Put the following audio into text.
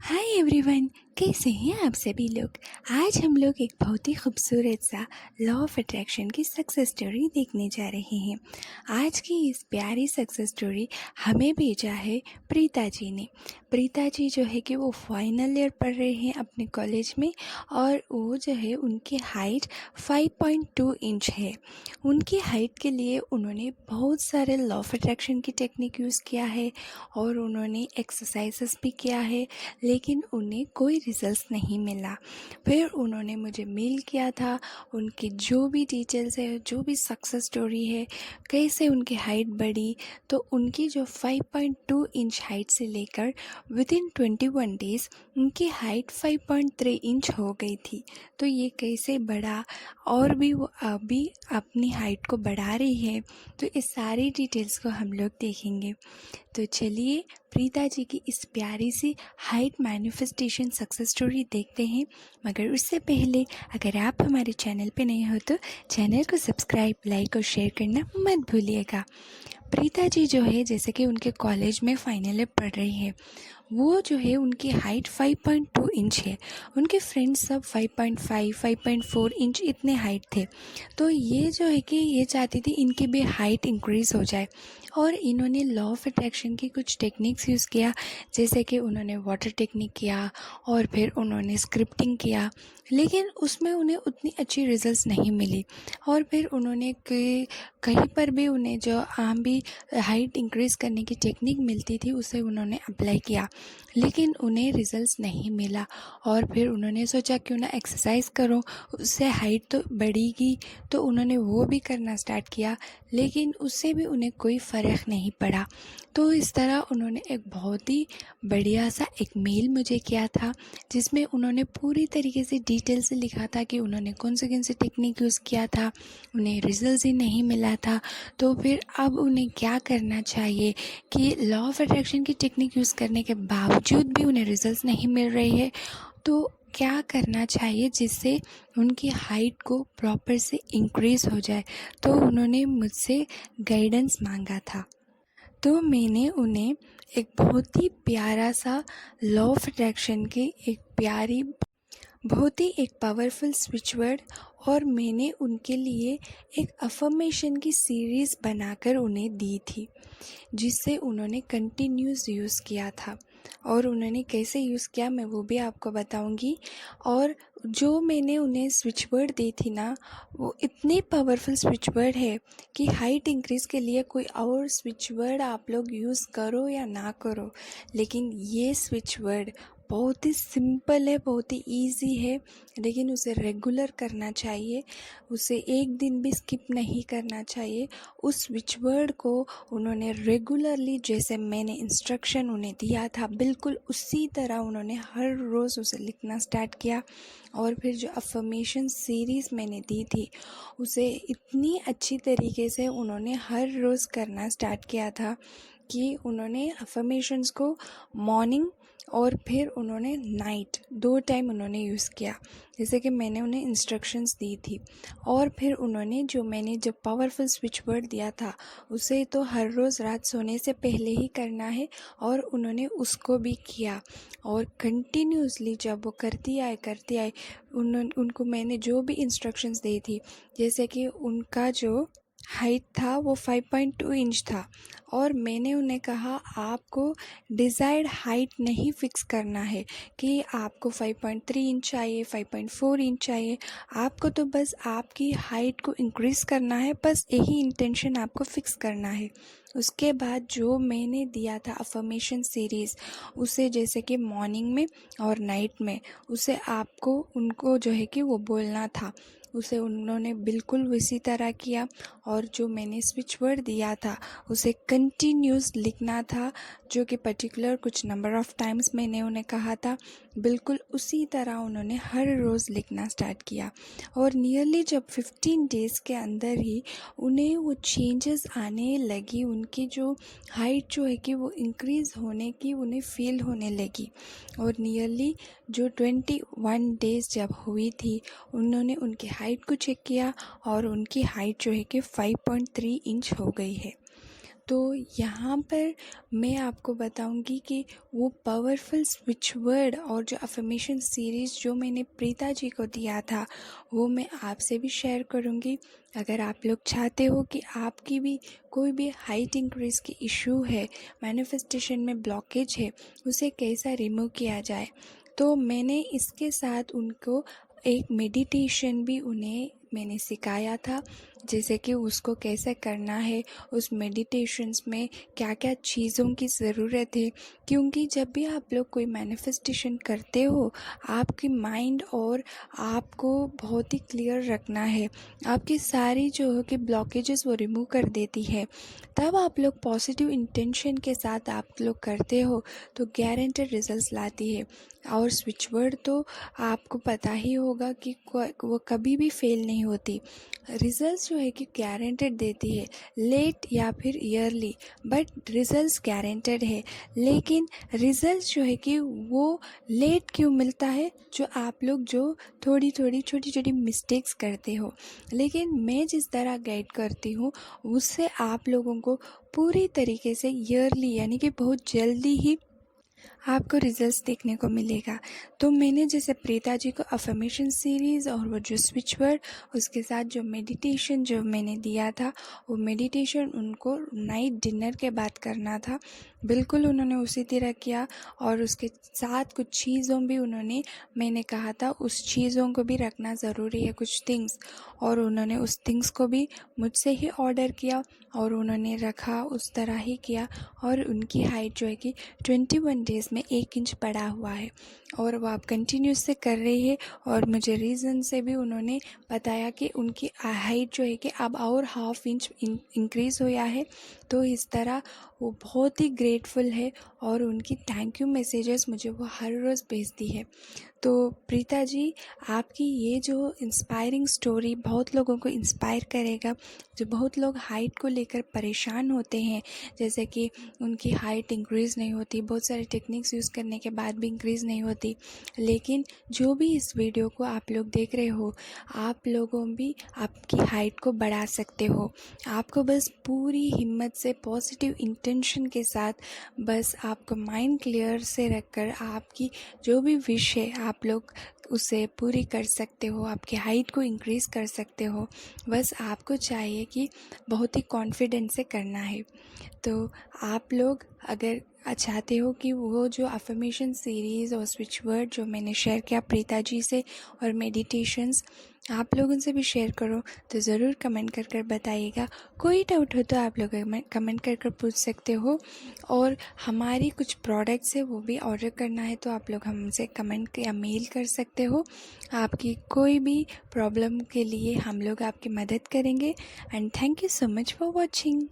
Hi everyone, कैसे हैं आप सभी लोग। आज हम लोग एक बहुत ही खूबसूरत सा लॉ ऑफ अट्रैक्शन की सक्सेस स्टोरी देखने जा रहे हैं। आज की इस प्यारी सक्सेस स्टोरी हमें भेजा है प्रीता जी ने। प्रीता जी जो है कि वो फाइनल ईयर पढ़ रहे हैं अपने कॉलेज में, और वो जो है उनकी हाइट 5.2 इंच है। उनकी हाइट के लिए उन्होंने बहुत सारे लॉ ऑफ अट्रैक्शन की टेक्निक यूज़ किया है और उन्होंने एक्सरसाइजेस भी किया है, लेकिन उन्हें कोई रिजल्ट्स नहीं मिला। फिर उन्होंने मुझे मेल किया था, उनकी जो भी डिटेल्स है, जो भी सक्सेस स्टोरी है, कैसे उनकी हाइट बढ़ी। तो उनकी जो 5.2 इंच हाइट से लेकर विदिन 21 डेज़ उनकी हाइट 5.3 इंच हो गई थी। तो ये कैसे बढ़ा, और भी वो अभी अपनी हाइट को बढ़ा रही है। तो इस सारी डिटेल्स को हम लोग देखेंगे। तो चलिए प्रीता जी की इस प्यारी सी हाइट मैनिफेस्टेशन सक्सेस स्टोरी देखते हैं। मगर उससे पहले अगर आप हमारे चैनल पे नए हो तो चैनल को सब्सक्राइब, लाइक और शेयर करना मत भूलिएगा। प्रीता जी जो है, जैसे कि उनके कॉलेज में फाइनल ईयर पढ़ रही है, वो जो है उनकी हाइट 5.2 इंच है। उनके फ्रेंड्स सब 5.5, 5.4 इंच इतने हाइट थे। तो ये जो है कि ये चाहती थी इनकी भी हाइट इंक्रीज़ हो जाए, और इन्होंने लॉ ऑफ अट्रैक्शन की कुछ टेक्निक्स यूज़ किया। जैसे कि उन्होंने वाटर टेक्निक किया और फिर उन्होंने स्क्रिप्टिंग किया, लेकिन उसमें उन्हें उतनी अच्छी रिजल्ट्स नहीं मिली। और फिर उन्होंने कहीं पर भी उन्हें जो आम भी हाइट इंक्रीज़ करने की टेक्निक मिलती थी उसे उन्होंने अप्लाई किया, लेकिन उन्हें रिजल्ट्स नहीं मिला। और फिर उन्होंने सोचा क्यों ना एक्सरसाइज करो, उससे हाइट तो बढ़ेगी। तो उन्होंने वो भी करना स्टार्ट किया, लेकिन उससे भी उन्हें कोई फ़र्क नहीं पड़ा। तो इस तरह उन्होंने एक बहुत ही बढ़िया सा एक मेल मुझे किया था, जिसमें उन्होंने पूरी तरीके से डिटेल से लिखा था कि उन्होंने कौन से टेक्निक यूज़ किया था, उन्हें रिजल्ट ही नहीं मिला था। तो फिर अब उन्हें क्या करना चाहिए कि लॉ ऑफ अट्रैक्शन की टेक्निक यूज़ करने के बावजूद भी उन्हें रिजल्ट्स नहीं मिल रही है, तो क्या करना चाहिए जिससे उनकी हाइट को प्रॉपर से इंक्रीज़ हो जाए। तो उन्होंने मुझसे गाइडेंस मांगा था। तो मैंने उन्हें एक बहुत ही प्यारा सा लॉ ऑफ अट्रैक्शन की एक प्यारी, बहुत ही एक पावरफुल स्विच वर्ड, और मैंने उनके लिए एक अफर्मेशन की सीरीज़ बनाकर उन्हें दी थी, जिससे उन्होंने कंटिन्यूस यूज़ किया था। और उन्होंने कैसे यूज़ किया मैं वो भी आपको बताऊंगी। और जो मैंने उन्हें स्विच वर्ड दी थी ना, वो इतने पावरफुल स्विच वर्ड है कि हाइट इंक्रीज़ के लिए कोई और स्विच वर्ड आप लोग यूज़ करो या ना करो, लेकिन ये स्विच वर्ड बहुत ही सिंपल है, बहुत ही ईजी है, लेकिन उसे रेगुलर करना चाहिए, उसे एक दिन भी स्किप नहीं करना चाहिए। उस स्विच वर्ड को उन्होंने रेगुलरली, जैसे मैंने इंस्ट्रक्शन उन्हें दिया था बिल्कुल उसी तरह उन्होंने हर रोज़ उसे लिखना स्टार्ट किया। और फिर जो अफर्मेशन सीरीज़ मैंने दी थी उसे इतनी अच्छी तरीके से उन्होंने हर रोज़ करना स्टार्ट किया था कि उन्होंने अफर्मेशंस को मॉर्निंग और फिर उन्होंने नाइट 2 टाइम उन्होंने यूज़ किया, जैसे कि मैंने उन्हें इंस्ट्रक्शंस दी थी। और फिर उन्होंने जो पावरफुल स्विच वर्ड दिया था उसे तो हर रोज़ रात सोने से पहले ही करना है, और उन्होंने उसको भी किया। और कंटिन्यूसली जब वो करती आए उनको मैंने जो भी इंस्ट्रक्शंस दी थी, जैसे कि उनका जो हाइट था वो 5.2 इंच था, और मैंने उन्हें कहा आपको डिज़ायर्ड हाइट नहीं फ़िक्स करना है कि आपको 5.3 इंच चाहिए, 5.4 इंच चाहिए। आपको तो बस आपकी हाइट को इंक्रीज़ करना है, बस यही इंटेंशन आपको फ़िक्स करना है। उसके बाद जो मैंने दिया था अफर्मेशन सीरीज़, उसे जैसे कि मॉर्निंग में और नाइट में उसे आपको उनको जो है कि वो बोलना था, उसे उन्होंने बिल्कुल उसी तरह किया। और जो मैंने स्विच वर्ड दिया था उसे कंटिन्यूस लिखना था, जो कि पर्टिकुलर कुछ नंबर ऑफ़ टाइम्स मैंने उन्हें कहा था, बिल्कुल उसी तरह उन्होंने हर रोज़ लिखना स्टार्ट किया। और नियरली जब 15 डेज़ के अंदर ही उन्हें वो चेंजेस आने लगी, उनकी जो हाइट जो है कि वो इंक्रीज़ होने की उन्हें फील होने लगी। और नियरली जो 21 डेज़ जब हुई थी, उन्होंने उनकी हाइट को चेक किया और उनकी हाइट जो है कि 5.3 इंच हो गई है। तो यहाँ पर मैं आपको बताऊंगी कि वो पावरफुल स्विच वर्ड और जो अफर्मेशन सीरीज़ जो मैंने प्रीता जी को दिया था वो मैं आपसे भी शेयर करूंगी। अगर आप लोग चाहते हो कि आपकी भी कोई भी हाइट इंक्रीज़ की इशू है, मैनिफेस्टेशन में ब्लॉकेज है, उसे कैसा रिमूव किया जाए, तो मैंने इसके साथ उनको एक मेडिटेशन भी उन्हें मैंने सिखाया था, जैसे कि उसको कैसे करना है, उस मेडिटेशंस में क्या क्या चीज़ों की ज़रूरत है। क्योंकि जब भी आप लोग कोई मैनिफेस्टेशन करते हो, आपकी माइंड और आपको बहुत ही क्लियर रखना है, आपकी सारी जो है कि ब्लॉकेजेस वो रिमूव कर देती है। तब आप लोग पॉजिटिव इंटेंशन के साथ आप लोग करते हो तो गारंटेड रिजल्ट्स लाती है। और स्विच वर्ड तो आपको पता ही होगा कि वो कभी भी फेल नहीं होती। रिजल्ट्स जो है कि गारंटेड देती है, लेट या फिर ईयरली, बट रिजल्ट्स गारंटेड है। लेकिन रिजल्ट्स जो है कि वो लेट क्यों मिलता है, जो आप लोग जो थोड़ी थोड़ी छोटी छोटी मिस्टेक्स करते हो। लेकिन मैं जिस तरह गाइड करती हूँ उससे आप लोगों को पूरी तरीके से ईयरली यानी कि बहुत जल्दी ही आपको रिजल्ट्स देखने को मिलेगा। तो मैंने जैसे प्रीता जी को अफर्मेशन सीरीज़ और वो जो स्विच वर्ड, उसके साथ जो मेडिटेशन जो मैंने दिया था, वो मेडिटेशन उनको नाइट डिनर के बाद करना था। बिल्कुल उन्होंने उसी तरह किया। और उसके साथ कुछ चीज़ों भी उन्होंने, मैंने कहा था उस चीज़ों को भी रखना ज़रूरी है, कुछ थिंग्स, और उन्होंने उस थिंग्स को भी मुझसे ही ऑर्डर किया और उन्होंने रखा, उस तरह ही किया। और उनकी हाइट जो है कि 21 डेज़ में 1 इंच बढ़ा हुआ है और वो आप कंटिन्यूस से कर रही है। और मुझे रीज़न से भी उन्होंने बताया कि उनकी हाइट जो है कि अब और हाफ इंच इंक्रीज़ हुआ है। तो इस तरह वो बहुत ही ग्रेटफुल है और उनकी थैंक यू मैसेजेस मुझे वो हर रोज़ भेजती है। तो प्रीता जी, आपकी ये जो इंस्पायरिंग स्टोरी बहुत लोगों को इंस्पायर करेगा। जो बहुत लोग हाइट को लेकर परेशान होते हैं, जैसे कि उनकी हाइट इंक्रीज़ नहीं होती, बहुत सारे टेक्निक्स यूज़ करने के बाद भी इंक्रीज़ नहीं होती। लेकिन जो भी इस वीडियो को आप लोग देख रहे हो, आप लोगों भी आपकी हाइट को बढ़ा सकते हो। आपको बस पूरी हिम्मत से पॉजिटिव इंटेंशन के साथ, बस आपको माइंड क्लियर से रखकर आपकी जो भी विश है आप लोग उसे पूरी कर सकते हो, आपकी हाइट को इंक्रीज़ कर सकते हो। बस आपको चाहिए कि बहुत ही कॉन्फिडेंस से करना है। तो आप लोग अगर चाहते हो कि वो जो अफर्मेशन सीरीज़ और स्विच वर्ड जो मैंने शेयर किया प्रीता जी से, और मेडिटेशंस आप लोगों से भी शेयर करो, तो ज़रूर कमेंट कर कर बताइएगा। कोई डाउट हो तो आप लोग कमेंट कर कर पूछ सकते हो। और हमारी कुछ प्रोडक्ट्स है वो भी ऑर्डर करना है तो आप लोग हमसे कमेंट या मेल कर सकते हो। आपकी कोई भी प्रॉब्लम के लिए हम लोग आपकी मदद करेंगे। And thank you so much for watching.